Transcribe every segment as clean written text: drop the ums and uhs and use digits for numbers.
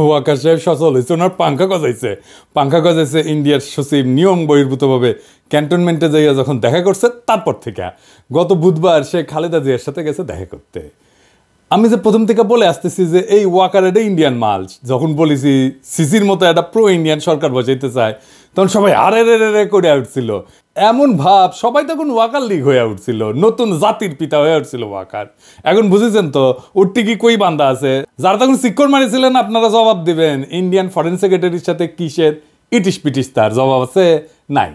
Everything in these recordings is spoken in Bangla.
ওয়াকার সাহেব সচল হয়েছে, ওনার পাঙ্খা গজাইছে ইন্ডিয়ার সচিব নিয়ম বহির্ভূতভাবে ক্যান্টনমেন্টে যাইয়া যখন দেখা করছে তারপর থেকে গত বুধবার সে খালেদা জিয়ার সাথে গেছে দেখা করতে। আমি যে প্রথম থেকে বলে আসতেছি যে এই ওয়াকার এটা ইন্ডিয়ান মাল, যখন বলেছি সিসির মতো একটা প্রো ইন্ডিয়ান সরকার বসাইতে চায় তখন সবাই আরে রে করে উঠছিল, এমন ভাব সবাই তখন ওয়াকার লিগ হয়ে উঠছিল, নতুন জাতির পিতা হয়ে উঠছিল ওয়াকার। এখন বুঝেছেন তো উঠতে কি কই বান্ধা আছে, যারা তখন সিক্কর মারিছিলেন আপনারা জবাব দিবেন ইন্ডিয়ান ফরেন সেক্রেটারির সাথে কিসের ইটিস পিটিস, তার জবাব আছে নাই।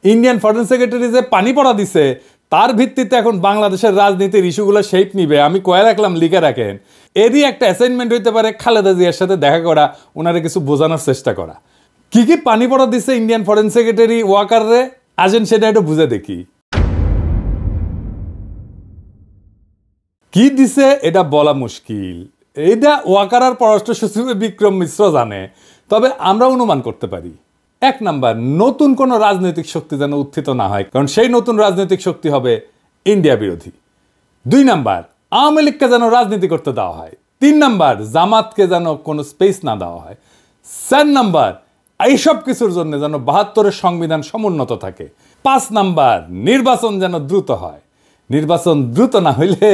ইন্ডিয়ান ফরেন সেক্রেটারি যে পানি পড়া দিছে তার ভিত্তিতে এখন বাংলাদেশের রাজনীতির ইস্যুগুলো শেপ নিবে, আমি কয়ে রাখলাম লিখে রাখেন। এরই একটা অ্যাসাইনমেন্ট হইতে পারে খালেদা জিয়ার সাথে দেখা করা, ওনারে কিছু বোঝানোর চেষ্টা করা। কি কি পানি পড়া দিছে ইন্ডিয়ান ফরেন সেক্রেটারি ওয়াকার রে, আসেন সেটা একটু বুঝে দেখি। কি দিছে এটা বলা মুশকিল, এটা ওয়াকার আর পররাষ্ট্র সচিব বিক্রম মিশ্র জানে, তবে আমরা অনুমান করতে পারি। এক নাম্বার, নতুন কোনো রাজনৈতিক শক্তি যেন উত্থিত না হয়, কারণ সেই নতুন রাজনৈতিক শক্তি হবে ইন্ডিয়া বিরোধী। 2 নাম্বার, আওয়ামী লীগকে যেন রাজনীতি করতে দেওয়া হয়। 3 নাম্বার, জামাতকে যেন কোনো স্পেস না দেওয়া হয়। 4 নাম্বার, এইসব কিছুর জন্য যেন 72-এর সংবিধান সমুন্নত থাকে। 5 নাম্বার, নির্বাচন যেন দ্রুত হয়। নির্বাচন দ্রুত না হইলে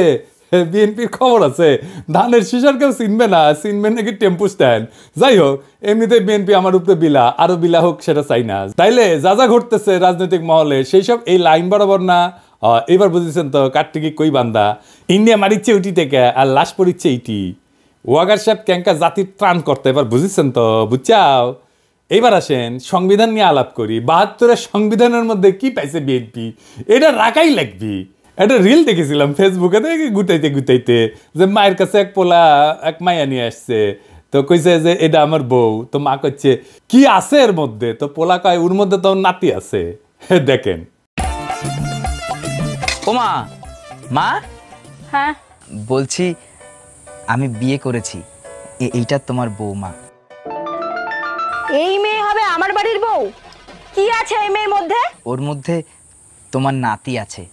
বিএনপির খবর আছে ধানের শিশার কেউ চিনবে না, চিনবে নাকি টেম্পু স্ট্যান্ড। যাই হোক, এমনিতে বিএনপি আমার উপরে বিলা, আরো বিলা হোক সেটা চাই না। তাইলে যা যা ঘটতেছে রাজনৈতিক মহলে সেই সব এই লাইন বরাবর না। এবার বুঝেছেন তো কার্তিকি কই বান্দা, ইন্ডিয়া মারিচ্ছে উটি থেকে আর লাশ পড়িচ্ছে ইটি। ওয়াকার সাহেব ক্যাঙ্কা জাতির ত্রাণ করতে, এবার বুঝেছেন তো, বুঝছাও। এইবার আসেন সংবিধান নিয়ে আলাপ করি। 72-এর সংবিধানের মধ্যে কি পাইছে বিএনপি, এটা রাখাই লাগবি। একটা রিল দেখেছিলাম ফেসবুকে, দেখি গুতাইতে যে মায়ের কাছে এক মাইয়া নিয়ে আসছে, তো কইছে যে এটা আমার বউ, তো মা কইছে কি আছে এর মধ্যে, তো পোলা কয় ওর মধ্যে তো নাতি আছে। দেখেন ও মা, মা হ্যাঁ বলছি আমি বিয়ে করেছি, এইটা তোমার বউ। মা, এই মেয়ে হবে আমার বাড়ির বউ? কি আছে এই মেয়ের মধ্যে? ওর মধ্যে তোমার নাতি আছে।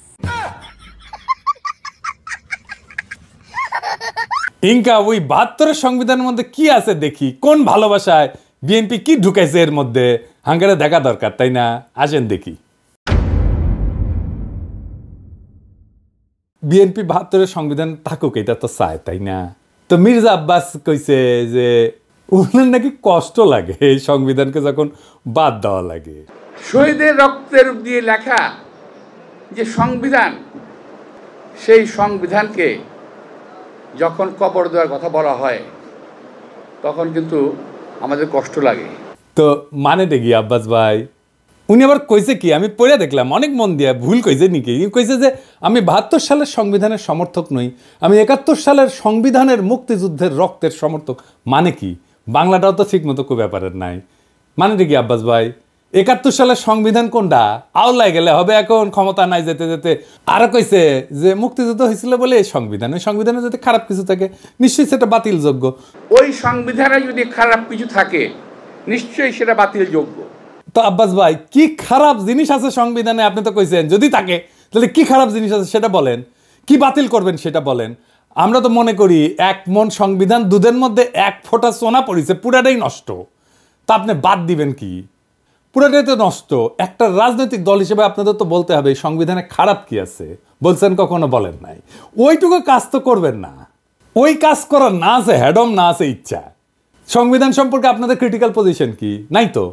ইনকা ওই 72-এর সংবিধানের মধ্যে কি আছে দেখি, কোন ভালোবাসায় বিএনপি কি ঢুকাইছে এর মধ্যে, হাঙ্গারে দেখা দরকার, তাই না? আসেন দেখি। বিএনপি 72-এর সংবিধান থাকুক এটা তো চায়, তাই না? তো মির্জা আব্বাস কইছে যে ওনার নাকি কষ্ট লাগে এই সংবিধানকে যখন বাদ দেওয়া লাগে। শহীদের রক্তের দিয়ে লেখা যে সংবিধান, সেই সংবিধানকে যখন কবর দেওয়ার কথা বলা হয় তখন কিন্তু আমাদের কষ্ট লাগে। তো মানেটা কি আব্বাস ভাই? উনি আবার কইছে কি, আমি পড়ে দেখলাম অনেক মন দিয়া, ভুল কইছে নাকি? কইছে যে আমি 72 সালের সংবিধানের সমর্থক নই, আমি 71 সালের সংবিধানের মুক্তিযুদ্ধের রক্তের সমর্থক। মানে কি, বাংলাটাও তো ঠিক মতো কই ব্যাপারের নাই। মানেটা কি আব্বাস ভাই? 71 সালের সংবিধান কোনটা? আওলায় গেলে হবে, এখন ক্ষমতা নাই যেতে যেতে। আরো কইছে যে মুক্তিযুদ্ধ হয়েছিল বলে এই সংবিধান, ওই সংবিধানে যদি খারাপ কিছু থাকে নিশ্চয়ই সেটা বাতিলযোগ্য। ওই সংবিধানে যদি খারাপ কিছু থাকে নিশ্চয়ই সেটা বাতিলযোগ্য। তো আব্বাস ভাই কি খারাপ জিনিস আছে সংবিধানে? আপনি তো কইছেন যদি থাকে, তাহলে কি খারাপ জিনিস আছে সেটা বলেন, কি বাতিল করবেন সেটা বলেন। আমরা তো মনে করি 1 মণ সংবিধান, দুধের মধ্যে 1 ফোঁটা সোনা পড়েছে, পুরাটাই নষ্ট। তা আপনি বাদ দিবেন কি? পুরাটাই তো নষ্ট। একটা রাজনৈতিক দল হিসেবে আপনাদের তো বলতে হবে সংবিধানে খারাপ কি আছে। বলছেন কখনো? বলেন নাই। ওইটুকু কাজ তো করবেন না। ওই কাজ করার না আছে হ্যাডম, না আছে ইচ্ছা। সংবিধান সম্পর্কে আপনাদের ক্রিটিক্যাল পজিশন কি? নাই তো।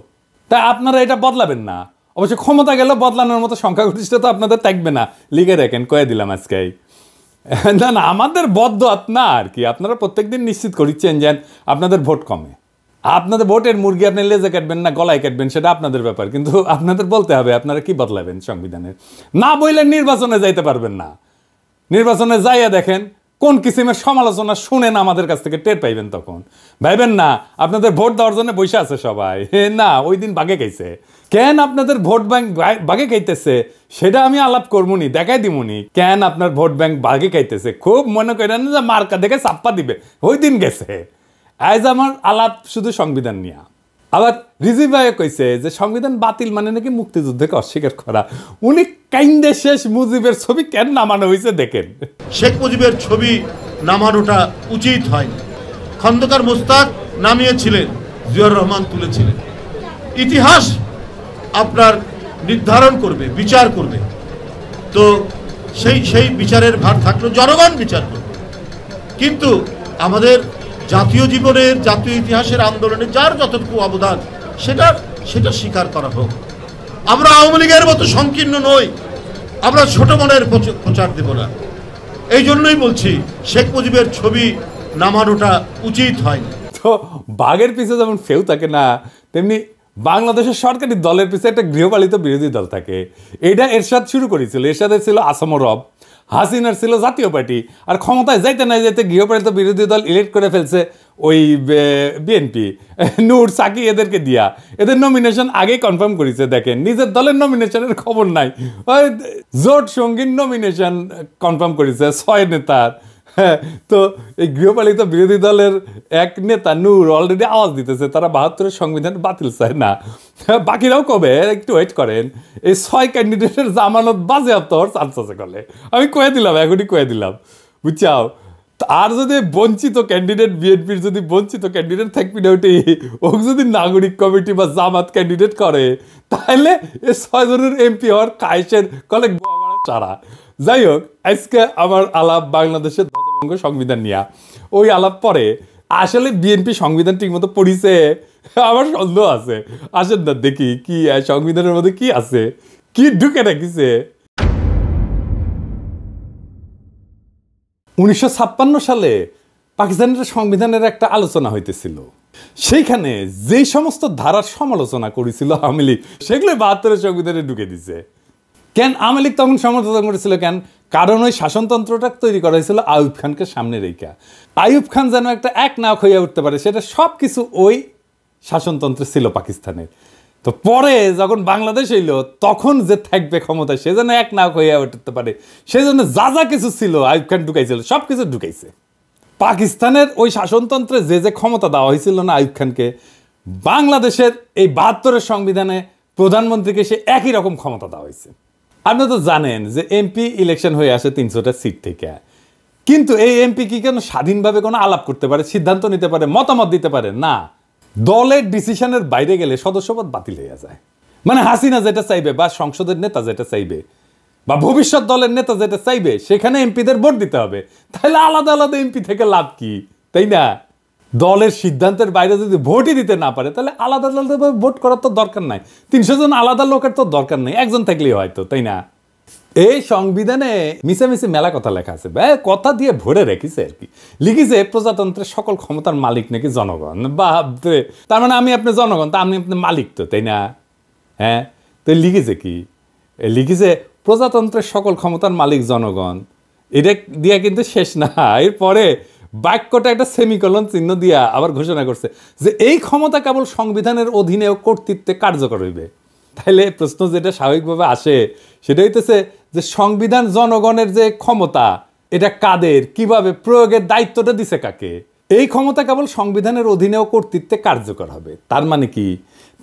তাই আপনারা এটা বদলাবেন না। অবশ্য ক্ষমতা গেলে বদলানোর মতো সংখ্যাগরিষ্ঠতা আপনাদের থাকবে না, লিখে রাখেন, কয়ে দিলাম আজকে। না না, আমাদের বদ্ধ আপনার আর কি, আপনারা প্রত্যেকদিন নিশ্চিত করিচ্ছেন যে আপনাদের ভোট কমে। আপনাদের ভোটের মুরগি আপনি লেজে কাটবেন না গলায় কাটবেন সেটা আপনাদের ব্যাপার, কিন্তু আপনাদের বলতে হবে আপনারা কি বদলাবেন সংবিধানের। না বললে নির্বাচনে যাইতে পারবেন না। নির্বাচনে যাইয়া দেখেন কোন কিসিমের সমালোচনা শুনেন আমাদের কাছ থেকে টের পাইবেন, তখন ভাইবেন না আপনাদের ভোট দেওয়ার জন্য বসে আছে সবাই। না, ওই দিন বাগে খাইছে। কেন আপনাদের ভোট ব্যাংক বাগে খাইতেছে সেটা আমি আলাপ করবনি, দেখাই দিমুনি কেন আপনার ভোট ব্যাংক বাগে খাইতেছে। খুব মনে করেন যে মার্কা দেখে চাপ্পা দিবে, ওই দিন গেছে। আজ আমার আলাপ শুধু সংবিধান নিয়ে। আবার রিজি ভাই কইছে যে সংবিধান বাতিল মানে নাকি মুক্তিযুদ্ধকে অস্বীকার করা। উনি কাইন্দে শেষ মুজিবের ছবি কেন নামানো হয়েছে দেখেন। শেখ মুজিবের ছবি নামানোটা উচিত হয়নি। খন্দকার মোস্তাক নামিয়েছিলেন, জিয়াউর রহমান তুলেছিলেন। ইতিহাস আপনার নির্ধারণ করবে, বিচার করবে। তো সেই বিচারের ভার থাকলো, জনগণ বিচার করবে। কিন্তু আমাদের জাতীয় জীবনের, জাতীয় ইতিহাসের আন্দোলনে যার যতটুকু অবদান সেটা স্বীকার করা হোক। আমরা আওয়ামী লীগের মতো সংকীর্ণ নই, আমরা ছোট মনের প্রচার দেব না। এই জন্যই বলছি শেখ মুজিবের ছবি নামানোটা উচিত হয়নি। তো বাঘের পিছে যেমন ফেউ থাকে না, তেমনি বাংলাদেশের সরকারি দলের পিছে একটা গৃহপালিত বিরোধী দল থাকে। এটা এরশাদ শুরু করেছিল। এরশাদের ছিল আসাম রব, হাসিনার ছিল জাতীয় পার্টি, আর ক্ষমতায় যাইতে না যাইতে গৃহপালিত বিরোধী দল ইলেক্ট করে ফেলছে ওই বিএনপি, নূর সাকি এদেরকে দিয়া। এদের নমিনেশন আগেই কনফার্ম করেছে। দেখেন, নিজের দলের নমিনেশনের খবর নাই, ওই জোট সঙ্গীর নমিনেশন কনফার্ম করেছে 6 নেতার। হ্যাঁ, তো এই গৃহপালিত বিরোধী দলের এক নেতা নূর অলরেডি আওয়াজ দিতেছে তারা 72-এর সংবিধান বাতিল চায় না। বাকিরাও কবে একটু ওয়েট করেন, এই 6 ক্যান্ডিডেটের জামানত বাজেয়াপ্ত হওয়ার চান্স আছে। কলে আমি কয়ে দিলাম, এখনই কয়ে দিলাম, বুঝছাও। আর যদি বঞ্চিত ক্যান্ডিডেট, বিএনপির যদি বঞ্চিত ক্যান্ডিডেট থাকবি না, ওটি ও যদি নাগরিক কমিটি বা জামাত ক্যান্ডিডেট করে, তাহলে এই 6 জনের এমপি হওয়ার কায়েসের কলে চারা। যাই হোক, আজকে আমার আলাপ বাংলাদেশের ধ্বজভঙ্গ সংবিধান নিয়ে। ওই আলাপ পরে আসলে বিএনপি সংবিধান ঠিক মতো পড়িছে আমার সন্দেহ আছে। আসেন না দেখি কি সংবিধানের মধ্যে কি আছে, কি ঢুকে রাখিছে। 1956 সালে পাকিস্তানের সংবিধানের একটা আলোচনা হইতেছিল। সেইখানে যেই সমস্ত ধারার সমালোচনা করেছিল আওয়ামী লীগ, সেগুলো 72-এর সংবিধানে ঢুকে দিছে। কেন আওয়ামী লীগ তখন সমর্থন করেছিল? কেন? কারণ ওই শাসনতন্ত্রটা তৈরি করা হয়েছিল আইয়ুব খানকে সামনে রেখা। আইয়ুব খান যেন একটা এক নাক হইয়া উঠতে পারে, সেটা সব কিছু ওই শাসনতন্ত্রে ছিল পাকিস্তানের। তো পরে যখন বাংলাদেশ হইলো, তখন যে থাকবে ক্ষমতায়, সে যেন এক নাক হইয়া উঠতে পারে, সেই জন্য যা যা কিছু ছিল আইয়ুব খান ঢুকাইছিল, সব কিছু ঢুকাইছে। পাকিস্তানের ওই শাসনতন্ত্রে যে ক্ষমতা দেওয়া হয়েছিল না আইয়ুব খানকে, বাংলাদেশের এই 72-এর সংবিধানে প্রধানমন্ত্রীকে সে একই রকম ক্ষমতা দেওয়া হয়েছে। আপনি তো জানেন যে এমপি ইলেকশন হয়ে আসে 300টা সিট থেকে, কিন্তু এই এমপি কি কেন স্বাধীনভাবে কোনো আলাপ করতে পারে, সিদ্ধান্ত নিতে পারে, মতামত দিতে পারে না? দলের ডিসিশনের বাইরে গেলে সদস্যপদ বাতিল হয়ে যায়। মানে হাসিনা যেটা চাইবে, বা সংসদের নেতা যেটা চাইবে, বা ভবিষ্যৎ দলের নেতা যেটা চাইবে, সেখানে এমপিদের ভোট দিতে হবে। তাহলে আলাদা আলাদা এমপি থেকে লাভ কি, তাই না? দলের সিদ্ধান্তের বাইরে যদি ভোটই দিতে না পারে, তাহলে আলাদা আলাদাভাবে ভোট করার তো দরকার নাই। 300 জন আলাদা লোকের তো দরকার নেই, একজন থাকলেই হয়তো, তাই না? এই সংবিধানে মিশামিশি মেলা কথা লেখা আছে, কথা দিয়ে ভরে রেখেছে আর কি। লিখেছে প্রজাতন্ত্রের সকল ক্ষমতার মালিক নাকি জনগণ। বাপরে, তার মানে আমি আপনি জনগণ, তা আমি আপনি মালিক তো, তাই না? হ্যাঁ, তো লিখেছে কি? লিখেছে প্রজাতন্ত্রের সকল ক্ষমতার মালিক জনগণ। এটা দিয়া কিন্তু শেষ না, এরপরে বাক্যটা একটা সেমিকলন চিহ্ন দিয়া আবার ঘোষণা করছে যে এই ক্ষমতা কেবল সংবিধানের অধীনে ও কর্তৃত্বে কার্যকর হইবে। তাহলে প্রশ্ন যেটা স্বাভাবিকভাবে আসে সেটা হইতেছে যে সংবিধান জনগণের যে ক্ষমতা, এটা কাদের, কিভাবে প্রয়োগের দায়িত্বটা দিছে কাকে? এই ক্ষমতা কেবল সংবিধানের অধীনে ও কর্তৃত্বে কার্যকর হবে। তার মানে কি?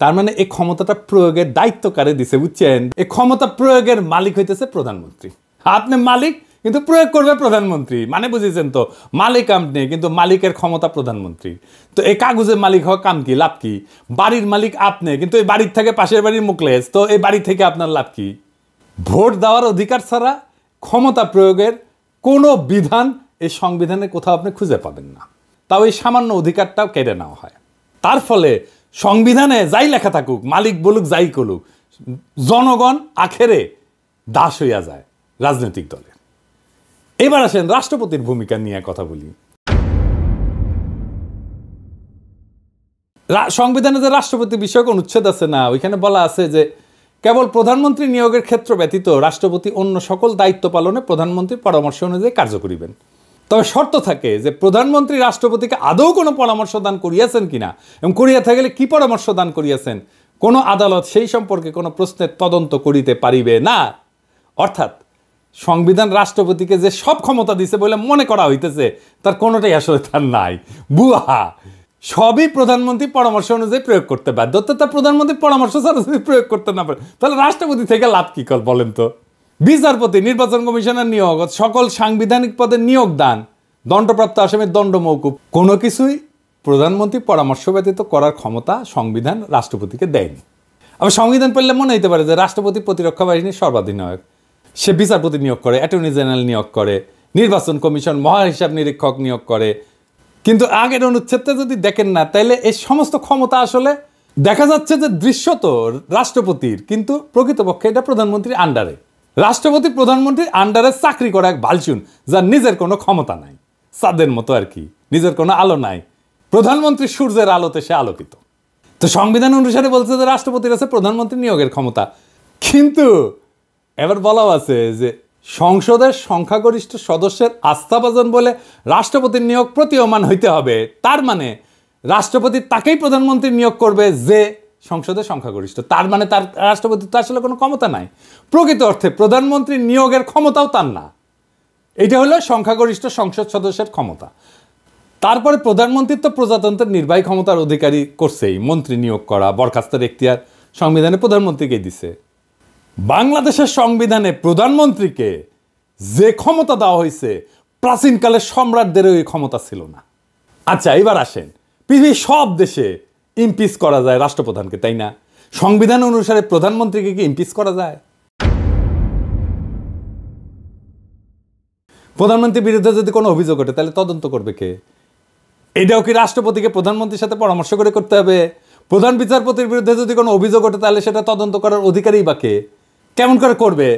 তার মানে এই ক্ষমতাটা প্রয়োগের দায়িত্ব কারে দিছে, বুঝছেন? এই ক্ষমতা প্রয়োগের মালিক হইতেছে প্রধানমন্ত্রী। আপনি মালিক, কিন্তু প্রয়োগ করবে প্রধানমন্ত্রী। মানে বুঝেছেন তো, মালিক আপনি, কিন্তু মালিকের ক্ষমতা প্রধানমন্ত্রী। তো এই কাগজের মালিক হওয়া কাম কি, লাভ কি? বাড়ির মালিক আপনি, কিন্তু এই বাড়ির থেকে পাশের বাড়ির মুখলেস, তো এই বাড়ি থেকে আপনার লাভ কি? ভোট দেওয়ার অধিকার ছাড়া ক্ষমতা প্রয়োগের কোনো বিধান এই সংবিধানে কোথাও আপনি খুঁজে পাবেন না। তাও এই সামান্য অধিকারটাও কেড়ে নেওয়া হয়। তার ফলে সংবিধানে যাই লেখা থাকুক, মালিক বলুক যাই করুক, জনগণ আখেরে দাস হইয়া যায় রাজনৈতিক দলের। এবার আসেন রাষ্ট্রপতির ভূমিকা নিয়ে কথা বলি। সংবিধানে যে রাষ্ট্রপতি বিষয়ক অনুচ্ছেদ আছে না, ওইখানে বলা আছে যে কেবল প্রধানমন্ত্রী নিয়োগের ক্ষেত্র ব্যতীত রাষ্ট্রপতি অন্য সকল দায়িত্ব পালনে প্রধানমন্ত্রীর পরামর্শ অনুযায়ী কার্য করিবেন। তবে শর্ত থাকে যে প্রধানমন্ত্রী রাষ্ট্রপতিকে আদৌ কোনো পরামর্শ দান করিয়াছেন কিনা, এবং করিয়া থাকলে কি পরামর্শ দান করিয়াছেন, কোনো আদালত সেই সম্পর্কে কোনো প্রশ্নের তদন্ত করিতে পারিবে না। অর্থাৎ সংবিধান রাষ্ট্রপতিকে যে সব ক্ষমতা দিছে বলে মনে করা হইতেছে, তার কোনোটাই আসলে তার নাই, বুহা। সবই প্রধানমন্ত্রী পরামর্শ অনুযায়ী প্রয়োগ করতে বাধ্য। তা প্রধানমন্ত্রী পরামর্শ ছাড়া যদি প্রয়োগ করতে না পারে, তাহলে রাষ্ট্রপতি থেকে লাভ কি কর বলেন তো? বিচারপতি, নির্বাচন কমিশনের নিয়োগ, সকল সাংবিধানিক পদে নিয়োগ দান, দণ্ডপ্রাপ্ত আসামির দণ্ড মওকুফ, কোনো কিছুই প্রধানমন্ত্রী পরামর্শ ব্যতীত করার ক্ষমতা সংবিধান রাষ্ট্রপতিকে দেয়নি। আবার সংবিধান পড়লে মনে হতে পারে যে রাষ্ট্রপতি প্রতিরক্ষা বাহিনীর সর্বাধিনায়ক, সে বিচারপতি নিয়োগ করে, অ্যাটর্নি জেনারেল নিয়োগ করে, নির্বাচন কমিশন, মহাহিসাব নিরীক্ষক নিয়োগ করে। কিন্তু আগের অনুচ্ছেদটা যদি দেখেন না, তাইলে এই সমস্ত ক্ষমতা আসলে দেখা যাচ্ছে যে দৃশ্যত রাষ্ট্রপতির, কিন্তু প্রকৃতপক্ষে এটা প্রধানমন্ত্রীর আন্ডারে। রাষ্ট্রপতি প্রধানমন্ত্রীর আন্ডারে চাকরি করা এক ভালচুন, যার নিজের কোনো ক্ষমতা নাই, চাঁদের মতো আর কি, নিজের কোনো আলো নাই। প্রধানমন্ত্রী সূর্যের আলোতে সে আলোকিত। তো সংবিধান অনুসারে বলছে যে রাষ্ট্রপতির আছে প্রধানমন্ত্রী নিয়োগের ক্ষমতা, কিন্তু এবার বলাও আছে যে সংসদের সংখ্যাগরিষ্ঠ সদস্যের আস্থাভাজন বলে রাষ্ট্রপতির নিয়োগ প্রতীয়মান হইতে হবে। তার মানে রাষ্ট্রপতি তাকেই প্রধানমন্ত্রী নিয়োগ করবে যে সংসদের সংখ্যাগরিষ্ঠ। তার মানে তার রাষ্ট্রপতির তো আসলে কোনো ক্ষমতা নাই। প্রকৃত অর্থে প্রধানমন্ত্রী নিয়োগের ক্ষমতাও তার না। এটা হলো সংখ্যাগরিষ্ঠ সংসদ সদস্যের ক্ষমতা। তারপরে প্রধানমন্ত্রীর তো প্রজাতন্ত্রের নির্বাহী ক্ষমতার অধিকারী করছেই, মন্ত্রী নিয়োগ করা, বরখাস্তের এখতিয়ার সংবিধানে প্রধানমন্ত্রীকেই দিছে। বাংলাদেশের সংবিধানে প্রধানমন্ত্রীকে যে ক্ষমতা দেওয়া হয়েছে, প্রাচীনকালের সম্রাটদের ওই ক্ষমতা ছিল না। আচ্ছা, এবার আসেন, পৃথিবীর সব দেশে ইমপিচ করা যায় রাষ্ট্রপ্রধানকে, তাই না? সংবিধান অনুসারে প্রধানমন্ত্রীকে কি ইমপিচ করা যায়? প্রধানমন্ত্রীর বিরুদ্ধে যদি কোনো অভিযোগ ওঠে তাহলে তদন্ত করবে কে? এটাও কি রাষ্ট্রপতিকে প্রধানমন্ত্রীর সাথে পরামর্শ করে করতে হবে? প্রধান বিচারপতির বিরুদ্ধে যদি কোনো অভিযোগ ওঠে তাহলে সেটা তদন্ত করার অধিকারী বা কে? কেমন করে করবে?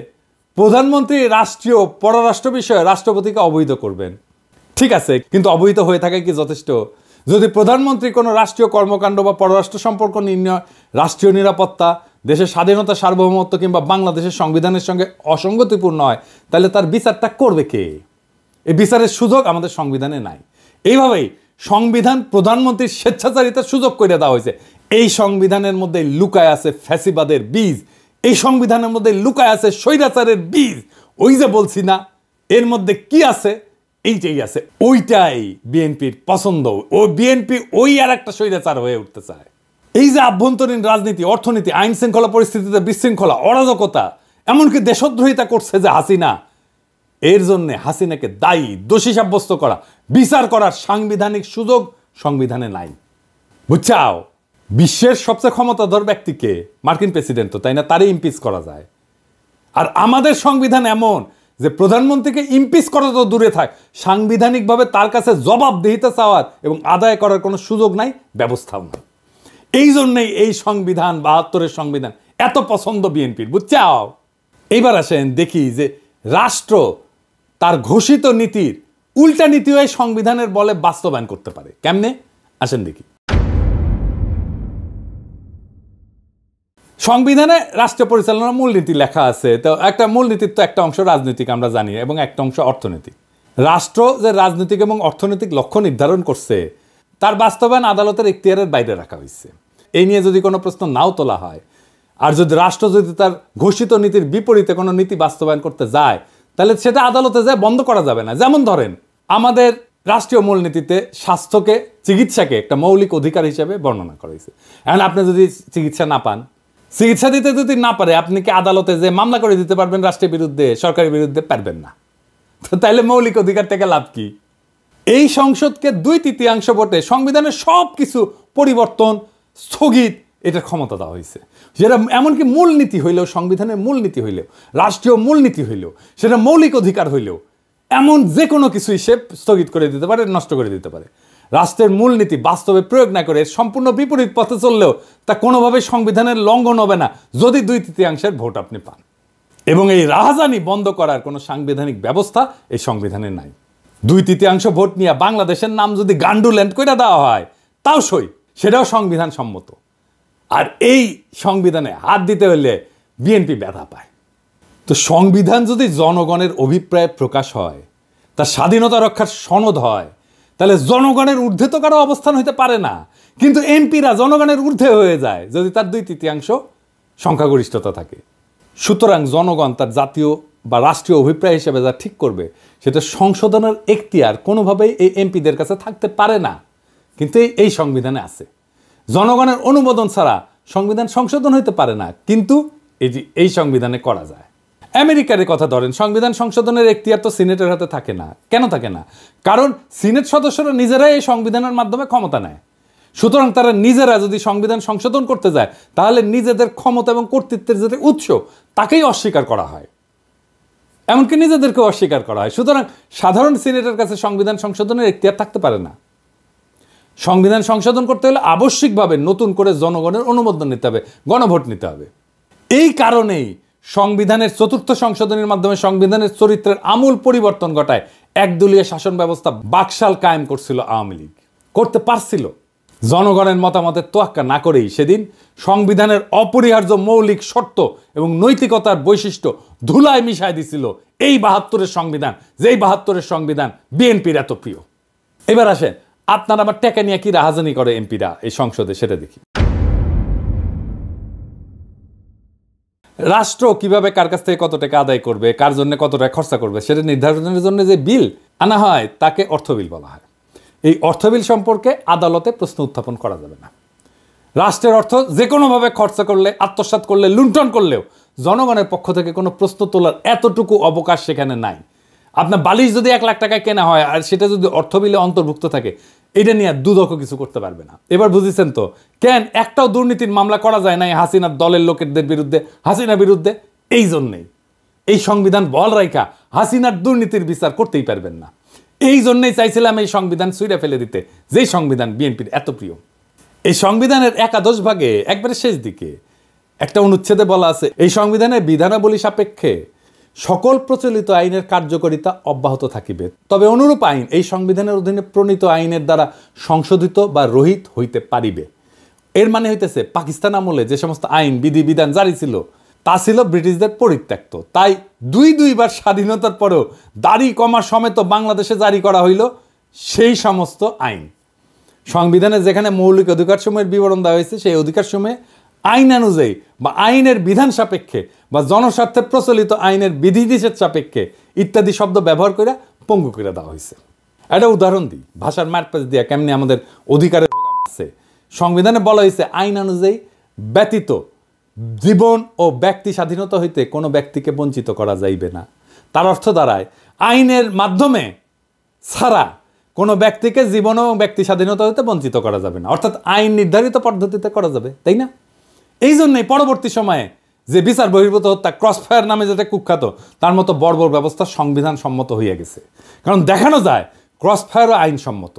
প্রধানমন্ত্রী রাষ্ট্রীয় পররাষ্ট্র বিষয়ে রাষ্ট্রপতিকে অবহিত করবেন, ঠিক আছে, কিন্তু অবহিত হয়ে থাকে কি যথেষ্ট? যদি প্রধানমন্ত্রী কোনো রাষ্ট্রীয় কর্মকাণ্ড বা পররাষ্ট্র সম্পর্ক নির্ণয়, রাষ্ট্রীয় নিরাপত্তা, দেশের স্বাধীনতা, সার্বভৌমত্ব কিংবা বাংলাদেশের সংবিধানের সঙ্গে অসঙ্গতিপূর্ণ হয়, তাহলে তার বিচারটা করবে কে? এই বিচারের সুযোগ আমাদের সংবিধানে নাই। এইভাবেই সংবিধান প্রধানমন্ত্রীর স্বেচ্ছাচারিতার সুযোগ করে দেওয়া হয়েছে। এই সংবিধানের মধ্যে লুকায় আছে ফ্যাসিবাদের বীজ, এই সংবিধানের মধ্যে লুকায় আছে স্বৈরাচারের বীজ। ওই যে বলছি না, এর মধ্যে কি আছে? এইটাই আছে, ওইটাই বিএনপির পছন্দ। ও বিএনপি ওই আর একটা স্বৈরাচার হয়ে উঠতে চায়। এই যে আভ্যন্তরীণ রাজনীতি, অর্থনীতি, আইন শৃঙ্খলা পরিস্থিতিতে বিশৃঙ্খলা, অরাজকতা, এমনকি দেশদ্রোহিতা করছে যে হাসিনা, এর জন্য হাসিনাকে দায়ী, দোষী সাব্যস্ত করা, বিচার করার সাংবিধানিক সুযোগ সংবিধানে নাই। বুঝছাও? বিশ্বের সবচেয়ে ক্ষমতাধর ব্যক্তিকে, মার্কিন প্রেসিডেন্ট তো, তাই না, তারই ইমপিচ করা যায়। আর আমাদের সংবিধান এমন যে প্রধানমন্ত্রীকে ইমপিচ করা তো দূরে থাক, সাংবিধানিকভাবে তার কাছে জবাবদিহিতা চাওয়ার এবং আদায় করার কোনো সুযোগ নাই, ব্যবস্থাও নাই। এই জন্যই এই সংবিধান, ৭২-এর সংবিধান এত পছন্দ বিএনপির। বুঝছাও? এইবার আসেন দেখি যে রাষ্ট্র তার ঘোষিত নীতির উল্টা নীতিও এই সংবিধানের বলে বাস্তবায়ন করতে পারে। কেমনে? আসেন দেখি। সংবিধানে রাষ্ট্র পরিচালনার মূলনীতি লেখা আছে। তো একটা মূলনীতির তো একটা অংশ রাজনৈতিক, আমরা জানি, এবং একটা অংশ অর্থনৈতিক। রাষ্ট্র যে রাজনৈতিক এবং অর্থনৈতিক লক্ষ্য নির্ধারণ করছে, তার বাস্তবায়ন আদালতের এখতিয়ারের বাইরে রাখা হয়েছে। এই নিয়ে যদি কোনো প্রশ্ন নাও তোলা হয়, আর যদি রাষ্ট্র যদি তার ঘোষিত নীতির বিপরীতে কোনো নীতি বাস্তবায়ন করতে যায়, তাহলে সেটা আদালতে যায় বন্ধ করা যাবে না। যেমন ধরেন, আমাদের রাষ্ট্রীয় মূলনীতিতে স্বাস্থ্যকে, চিকিৎসাকে একটা মৌলিক অধিকার হিসেবে বর্ণনা করা হয়েছে। এখন আপনি যদি চিকিৎসা না পান, চিকিৎসা দিতে যদি না পারে, আপনি কি আদালতে যে মামলা করে দিতে পারবেন রাষ্ট্রের বিরুদ্ধে, সরকারের বিরুদ্ধে? পারবেন না। তো তাইলে মৌলিক অধিকার থেকে লাভ কি? এই সংসদকে 2/3 ভোটে সংবিধানের সব কিছু পরিবর্তন, স্থগিত, এটার ক্ষমতা দেওয়া হয়েছে। যেটা এমনকি মূলনীতি হইলেও, সংবিধানের মূলনীতি হইলেও, রাষ্ট্রীয় মূলনীতি হইলেও, সেটা মৌলিক অধিকার হইলেও, এমন যে কোনো কিছুই সে স্থগিত করে দিতে পারে, নষ্ট করে দিতে পারে। রাষ্ট্রের মূলনীতি বাস্তবে প্রয়োগ না করে সম্পূর্ণ বিপরীত পথে চললেও তা কোনোভাবে সংবিধানের লঙ্ঘন হবে না, যদি 2/3 ভোট আপনি পান। এবং এই রাহাজানি বন্ধ করার কোনো সাংবিধানিক ব্যবস্থা এই সংবিধানে নাই। 2/3 ভোট নিয়ে বাংলাদেশের নাম যদি গান্ডুল্যান্ড করে দেওয়া হয়, তাও সই, সেটাও সংবিধান সম্মত। আর এই সংবিধানে হাত দিতে হলে বিএনপি ব্যথা পায়। তো সংবিধান যদি জনগণের অভিপ্রায় প্রকাশ হয়, তার স্বাধীনতা রক্ষার সনদ হয়, তাহলে জনগণের ঊর্ধ্বে তো কারো অবস্থান হইতে পারে না। কিন্তু এমপিরা জনগণের ঊর্ধ্বে হয়ে যায় যদি তার 2/3 সংখ্যাগরিষ্ঠতা থাকে। সুতরাং জনগণ তার জাতীয় বা রাষ্ট্রীয় অভিপ্রায় হিসেবে যা ঠিক করবে, সেটা সংশোধনের এখতিয়ার কোনোভাবেই এই এমপিদের কাছে থাকতে পারে না। কিন্তু এই সংবিধানে আছে। জনগণের অনুমোদন ছাড়া সংবিধান সংশোধন হইতে পারে না, কিন্তু এই সংবিধানে করা যায়। আমেরিকার কথা ধরেন, সংবিধান সংশোধনের এখতিয়ার তো সিনেটের হাতে থাকে না। কেন থাকে না? কারণ সিনেট সদস্যরা নিজেরাই এই সংবিধানের মাধ্যমে ক্ষমতা নেয়। সুতরাং তারা নিজেরা যদি সংবিধান সংশোধন করতে যায় তাহলে নিজেদের ক্ষমতা এবং কর্তৃত্বের যে উৎস তাকেই অস্বীকার করা হয়, এমনকি নিজেদেরকেও অস্বীকার করা হয়। সুতরাং সাধারণ সিনেটের কাছে সংবিধান সংশোধনের এখতিয়ার থাকতে পারে না। সংবিধান সংশোধন করতে হলে আবশ্যিকভাবে নতুন করে জনগণের অনুমোদন নিতে হবে, গণভোট নিতে হবে। এই কারণেই সংবিধানের চতুর্থ সংশোধনের মাধ্যমে সংবিধানের চরিত্রের আমূল পরিবর্তন ঘটায় একদলীয় শাসন ব্যবস্থা বাকশাল কায়েম করছিল আওয়ামী লীগ, করতে পারছিল। জনগণের মতামতের তোয়াক্কা না করেই সেদিন সংবিধানের অপরিহার্য মৌলিক শর্ত এবং নৈতিকতার বৈশিষ্ট্য ধুলায় মিশায় দিছিল এই ৭২-এর সংবিধান, যেই ৭২-এর সংবিধান বিএনপির এত প্রিয়। এবার আসেন, আপনারা আবার টাকা নিয়ে কি রাহাজানি করে এমপিরা এই সংসদে, সেটা দেখি। রাষ্ট্র কিভাবে কার কাছ থেকে কত টাকা আদায় করবে, কার জন্য কত টাকা খরচা করবে সেটা নির্ধারণের জন্য যে বিল আনা হয় তাকে অর্থ বিল বলা হয়। এই অর্থ বিল সম্পর্কে আদালতে প্রশ্ন উত্থাপন করা যাবে না। রাষ্ট্রের অর্থ যে কোনোভাবে খরচা করলে, আত্মসাৎ করলে, লুণ্ঠন করলেও জনগণের পক্ষ থেকে কোনো প্রশ্ন তোলার এতটুকু অবকাশ সেখানে নাই। আপনার বালিশ যদি ১ লাখ টাকায় কেনা হয় আর সেটা যদি অর্থ বিলে অন্তর্ভুক্ত থাকে, এটা নিয়ে দুদক কিছু করতে পারবে না। এবার বুঝেছেন তো কেন একটাও দুর্নীতির মামলা করা যায় না হাসিনার দলের লোকেদের বিরুদ্ধে, হাসিনার বিরুদ্ধে? এই জন্যেই এই সংবিধান বল রাইখা হাসিনার দুর্নীতির বিচার করতেই পারবেন না। এই জন্যই চাইছিলাম এই সংবিধান ছুঁড়ে ফেলে দিতে, যেই সংবিধান বিএনপির এত প্রিয়। এই সংবিধানের একাদশ ভাগে একবারে শেষ দিকে একটা অনুচ্ছেদে বলা আছে, এই সংবিধানের বিধানাবলী সাপেক্ষে সকল প্রচলিত আইনের কার্যকারিতা অব্যাহত থাকিবে, তবে অনুরূপ আইন এই সংবিধানের অধীনে প্রণীত আইনের দ্বারা সংশোধিত বা রহিত হইতে পারিবে। এর মানে হইতেছে পাকিস্তান আমলে যে সমস্ত আইন বিধি বিধান জারি ছিল তা ছিল ব্রিটিশদের পরিত্যক্ত, তাই দুইবার স্বাধীনতার পরেও দাড়ি কমা সমেত বাংলাদেশে জারি করা হইল সেই সমস্ত আইন। সংবিধানে যেখানে মৌলিক অধিকারসমূহের বিবরণ দেওয়া হয়েছে সেই অধিকারসমূহে আইন অনুযায়ী বা আইনের বিধান সাপেক্ষে বা জনস্বার্থে প্রচলিত আইনের বিধিনিষেধ সাপেক্ষে ইত্যাদি শব্দ ব্যবহার করে পঙ্গু করে দেওয়া হয়েছে। একটা উদাহরণ দিই, ভাষার মারপ্যাচ দিয়া কেমনি আমাদের অধিকারের আছে। সংবিধানে বলা হয়েছে আইন অনুযায়ী ব্যতীত জীবন ও ব্যক্তি স্বাধীনতা হইতে কোনো ব্যক্তিকে বঞ্চিত করা যাইবে না। তার অর্থ দাঁড়ায় আইনের মাধ্যমে ছাড়া কোনো ব্যক্তিকে জীবন ও ব্যক্তি স্বাধীনতা হইতে বঞ্চিত করা যাবে না, অর্থাৎ আইন নির্ধারিত পদ্ধতিতে করা যাবে, তাই না? এই জন্যই পরবর্তী সময়ে যে বিচার বহির্ভূত হত্যা, ক্রসফায়ার নামে যেটা কুখ্যাত, তার মতো বর্বর ব্যবস্থা সংবিধান সম্মত হইয়া গেছে। কারণ দেখানো যায় ক্রসফায়ারও আইনসম্মত।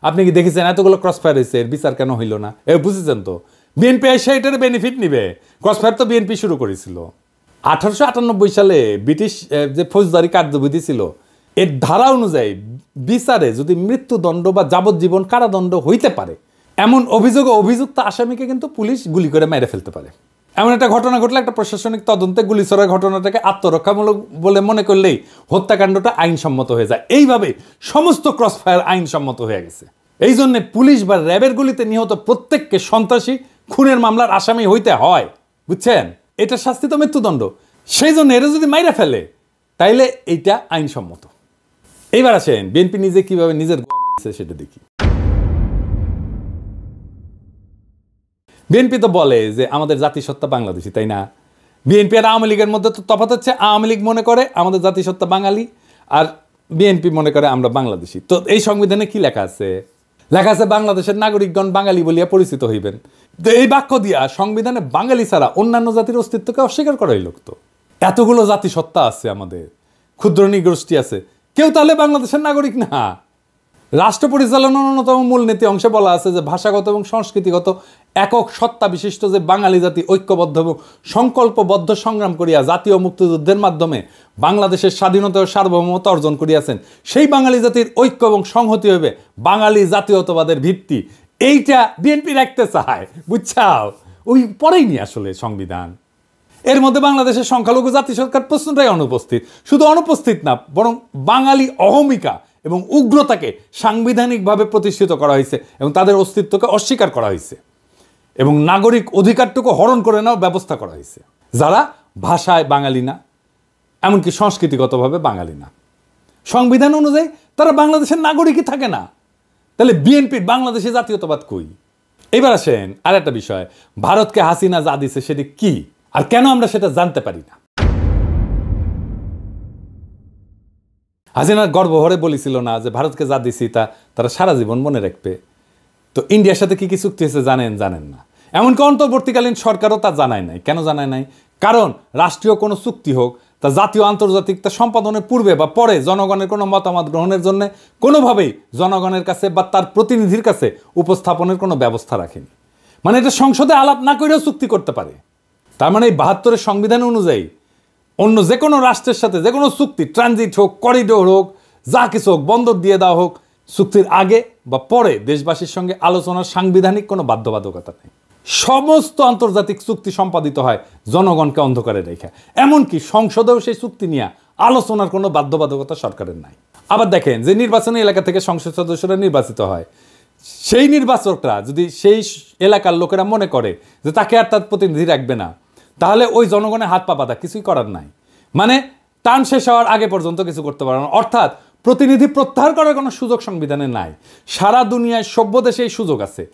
আপনি কি দেখেছেন এতগুলো ক্রসফায়ার হয়েছে, এর বিচার কেন হইল না? বুঝেছেন তো বিএনপি এসে এটার বেনিফিট নিবে। ক্রসফায়ার তো বিএনপি শুরু করেছিল। 1898 সালে ব্রিটিশ যে ফৌজদারি কার্যবিধি ছিল এর ধারা অনুযায়ী বিচারে যদি মৃত্যুদণ্ড বা যাবজ্জীবন কারাদণ্ড হইতে পারে এমন অভিযোগ ও অভিযুক্ত আসামিকে কিন্তু পুলিশ গুলি করে মেরে ফেলতে পারে। এমন একটা ঘটনা ঘটলে একটা প্রশাসনিক তদন্তে গুলি ছোড়ার ঘটনাটাকে আত্মরক্ষামূলক বলে মনে করলেই হত্যাকাণ্ডটা আইনসম্মত হয়ে যায়। এইভাবে সমস্ত ক্রসফায়ার আইনসম্মত হয়ে গেছে। এই জন্য পুলিশ বা র্যাবের গুলিতে নিহত প্রত্যেককে সন্ত্রাসী খুনের মামলার আসামি হইতে হয়, বুঝছেন? এটা শাস্তি তো মৃত্যুদণ্ড। সেই জন্য এরা যদি মাইরা ফেলে তাইলে এইটা আইনসম্মত। এইবার আসেন বিএনপি নিজে কিভাবে নিজের সেটা দেখি। বিএনপি তো বলে যে আমাদের জাতিসত্তা বাংলাদেশি, তাই না? বিএনপি আর আওয়ামী লীগের মধ্যে তো তফাৎ হচ্ছে, আওয়ামী লীগ মনে করে আমাদের জাতিসত্তা বাঙালি আর বিএনপি মনে করে আমরা বাংলাদেশি। তো এই সংবিধানে কি লেখা আছে? লেখা আছে বাংলাদেশের নাগরিকগণ বাঙালি বলিয়া পরিচিত হইবেন। তো এই বাক্য দিয়া সংবিধানে বাঙালি ছাড়া অন্যান্য জাতির অস্তিত্বকে অস্বীকার করা হইল। তো এতগুলো জাতিসত্তা আছে, আমাদের ক্ষুদ্র নৃগোষ্ঠী আছে, কেউ তাহলে বাংলাদেশের নাগরিক না? রাষ্ট্র পরিচালনার অন্যতম মূলনীতি অংশে বলা আছে যে ভাষাগত এবং সংস্কৃতিগত একক সত্তা বিশিষ্ট যে বাঙালি জাতি ঐক্যবদ্ধ এবং সংকল্পবদ্ধ সংগ্রাম করিয়া জাতীয় মুক্তিযুদ্ধের মাধ্যমে বাংলাদেশের স্বাধীনতা ও সার্বভৌমত্ব অর্জন করিয়াছেন, সেই বাঙালি জাতির ঐক্য এবং সংহতি হইবে বাঙালি জাতীয়তাবাদের ভিত্তি। এইটা বিএনপি রাখতে চায়, বুঝছাও? ওই পরেই নি আসলে সংবিধান। এর মধ্যে বাংলাদেশের সংখ্যালঘু জাতি সরকার প্রশ্নটাই অনুপস্থিত। শুধু অনুপস্থিত না, বরং বাঙালি অহমিকা এবং উগ্রতাকে সাংবিধানিকভাবে প্রতিষ্ঠিত করা হয়েছে এবং তাদের অস্তিত্বকে অস্বীকার করা হয়েছে এবং নাগরিক অধিকারটুকু হরণ করে নেওয়ার ব্যবস্থা করা হয়েছে। যারা ভাষায় বাঙালি না, এমনকি সংস্কৃতিগতভাবে বাঙালি না, সংবিধান অনুযায়ী তারা বাংলাদেশের নাগরিকই থাকে না। তাহলে বিএনপির বাংলাদেশি জাতীয়তাবাদ কই? এবার আসেন আর একটা বিষয়, ভারতকে হাসিনা যা দিছে সেটি কি আর কেন আমরা সেটা জানতে পারি না? হাসিনা গর্বভরে বলেছিল না যে ভারতকে যা দিছি তা তারা সারা জীবন মনে রাখবে। তো ইন্ডিয়ার সাথে কি কি চুক্তি হয়েছে জানেন না। এমনকি অন্তর্বর্তীকালীন সরকারও তা জানায় নাই। কেন জানায় নাই? কারণ রাষ্ট্রীয় কোনো চুক্তি হোক তা জাতীয় আন্তর্জাতিক তা সম্পাদনের পূর্বে বা পরে জনগণের কোনো মতামত গ্রহণের জন্য কোনোভাবেই জনগণের কাছে বা তার প্রতিনিধির কাছে উপস্থাপনের কোনো ব্যবস্থা রাখেনি। মানে এটা সংসদে আলাপ না করেও চুক্তি করতে পারে। তার মানে এই ৭২-এর সংবিধান অনুযায়ী অন্য যে কোনো রাষ্ট্রের সাথে যে কোনো চুক্তি, ট্রানজিট হোক, করিডোর হোক, যা কিছু হোক, বন্দর দিয়ে দেওয়া হোক, চুক্তির আগে বা পরে দেশবাসীর সঙ্গে আলোচনার সাংবিধানিক কোনো বাধ্যবাধকতা নেই। সমস্ত আন্তর্জাতিক চুক্তি সম্পাদিত হয় জনগণকে অন্ধকারে রেখে। এমনকি সংসদেও সেই চুক্তি নিয়ে আলোচনার কোনো বাধ্যবাধকতা সরকারের নাই। আবার দেখেন যে নির্বাচনী এলাকা থেকে সংসদ সদস্যরা নির্বাচিত হয়, সেই নির্বাচকরা যদি সেই এলাকার লোকেরা মনে করে যে তাকে আর তার প্রতিনিধি রাখবে না, তাহলে ওই জনগণের হাত পা বাঁধা, কিছুই করার নাই। মানে টার্ম শেষ হওয়ার আগে পর্যন্ত কিছু করতে পারে না। অর্থাৎ প্রতিনিধি প্রত্যাহার করার কোনো সুযোগ সংবিধানে নাই। সারা দুনিয়ায় সভ্য দেশে এই সুযোগ আছে।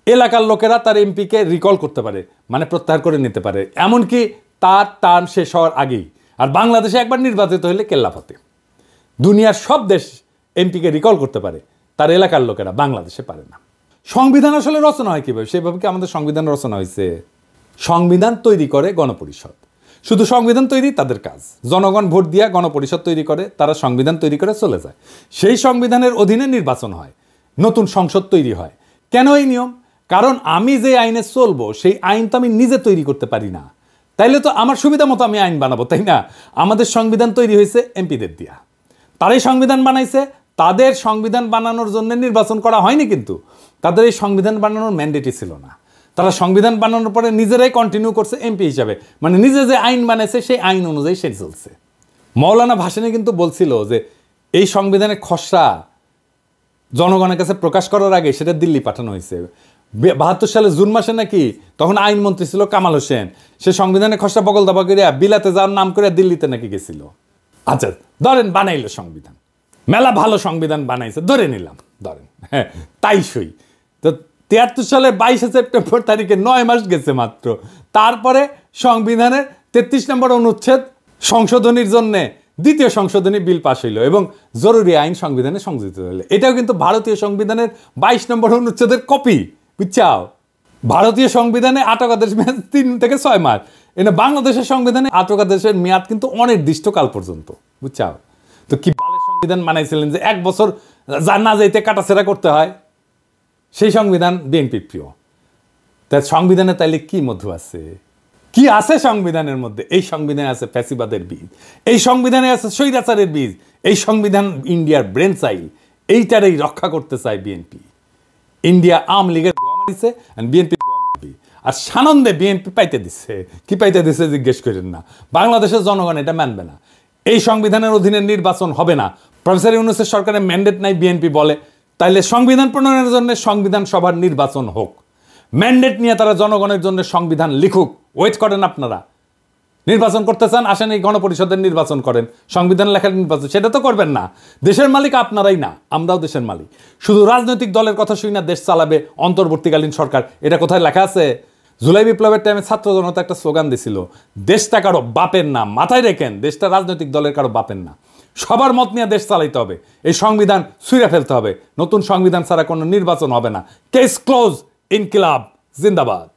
এলাকার লোকেরা তার এমপিকে রিকল করতে পারে, মানে প্রত্যাহার করে নিতে পারে, এমনকি তার টার্ম শেষ হওয়ার আগেই। আর বাংলাদেশে একবার নির্বাচিত হলে কেল্লাফতে। দুনিয়ার সব দেশ এমপিকে রিকল করতে পারে, তার এলাকার লোকেরা, বাংলাদেশে পারে না। সংবিধান আসলে রচনা হয় কীভাবে? সেভাবে কি আমাদের সংবিধান রচনা হয়েছে? সংবিধান তৈরি করে গণপরিষদ। শুধু সংবিধান তৈরি তাদের কাজ। জনগণ ভোট দিয়া গণপরিষদ তৈরি করে, তারা সংবিধান তৈরি করে চলে যায়। সেই সংবিধানের অধীনে নির্বাচন হয়, নতুন সংসদ তৈরি হয়। কেন এই নিয়ম? কারণ আমি যে আইনে চলবো সেই আইন তো আমি নিজে তৈরি করতে পারি না। তাইলে তো আমার সুবিধা মতো আমি আইন বানাবো, তাই না? আমাদের সংবিধান তৈরি হয়েছে এমপিদের দিয়া। তারাই সংবিধান বানাইছে। তাদের সংবিধান বানানোর জন্য নির্বাচন করা হয়নি, কিন্তু তাদের এই সংবিধান বানানোর ম্যান্ডেটই ছিল না। তারা সংবিধান বানানোর পরে নিজেরাই কন্টিনিউ করছে এমপি হিসাবে, মানে নিজে যে আইন বানাইছে সেই আইন অনুযায়ী সে চলছে। মৌলানা ভাসানী কিন্তু বলছিল যে এই সংবিধানের খসড়া জনগণের কাছে প্রকাশ করার আগে সেটা দিল্লি পাঠানো হয়েছে। ৭২ সালে জুন মাসে নাকি, তখন আইনমন্ত্রী ছিল কামাল হোসেন, সে সংবিধানের খসড়া বগল দাবা করিয়া বিলাতে যাওয়ার নাম করে দিল্লিতে নাকি গেছিল। আচ্ছা ধরেন বানাইলো সংবিধান, মেলা ভালো সংবিধান বানাইছে, ধরে নিলাম, ধরেন হ্যাঁ তাই সই। তো ৭৩ সালের ২২শে সেপ্টেম্বর তারিখে ৯ মাস গেছে মাত্র। তারপরে সংবিধানের ৩৩ নম্বর অনুচ্ছেদ সংশোধনীর জন্যে দ্বিতীয় সংশোধনী বিল পাশ হইল এবং জরুরি আইন সংবিধানে সংযোজিত হইল। এটাও কিন্তু ভারতীয় সংবিধানের ২২ নম্বর অনুচ্ছেদের কপি, বুঝছাও? ভারতীয় সংবিধানে আটকাদেশ মেয়াদ ৩ থেকে ৬ মাস, এনে বাংলাদেশের সংবিধানে আটকাদেশের মেয়াদ কিন্তু অনির্দিষ্টকাল পর্যন্ত, বুঝছাও? তো কি বালের সংবিধান বানাইছিলেন যে ১ বছর যা না যাইতে কাটাছেড়া করতে হয়? সেই সংবিধান বিএনপি প্রিয়। তাই সংবিধানে তাইলে কি মধু আছে? কি আছে সংবিধানের মধ্যে? এই সংবিধানে আছে ফ্যাসিবাদের বীজ, এই সংবিধানে আছে স্বৈরাচারের বীজ, এই সংবিধান ইন্ডিয়ার ব্রেন চাইল, এইটারই রক্ষা করতে চায় বিএনপি। ইন্ডিয়া আওয়ামী লীগের গোয়া মারিছে, বিএনপি গোয়া মারবি। আর সানন্দে বিএনপি পাইতে দিচ্ছে। কি পাইতে দিচ্ছে জিজ্ঞেস করেন না, বাংলাদেশের জনগণ এটা মানবে না। এই সংবিধানের অধীনে নির্বাচন হবে না। প্রফেসর ইউনূসের সরকারের ম্যান্ডেট নাই বিএনপি বলে, তাইলে সংবিধান প্রণয়নের জন্য সংবিধান সভার নির্বাচন হোক। ম্যান্ডেট নিয়ে তারা জনগণের জন্য সংবিধান লিখুক। ওয়েট করেন আপনারা। নির্বাচন করতে চান, আসেন এই গণপরিষদের নির্বাচন করেন, সংবিধান লেখার নির্বাচন। সেটা তো করবেন না। দেশের মালিক আপনারাই না, আমরাও দেশের মালিক। শুধু রাজনৈতিক দলের কথা শুই না দেশ চালাবে অন্তর্বর্তীকালীন সরকার, এটা কোথায় লেখা আছে? জুলাই বিপ্লবের টাইমে ছাত্র জনতা একটা স্লোগান দিছিল, দেশটা কারো বাপের না, মাথায় রেখেন, দেশটা রাজনৈতিক দলের কারো বাপের না। সবার মত নিয়ে দেশ চালাইতে হবে। এই সংবিধান ছুঁড়ে ফেলতে হবে। নতুন সংবিধান ছাড়া কোনো নির্বাচন হবে না। Case close. ইনকিলাব জিন্দাবাদ।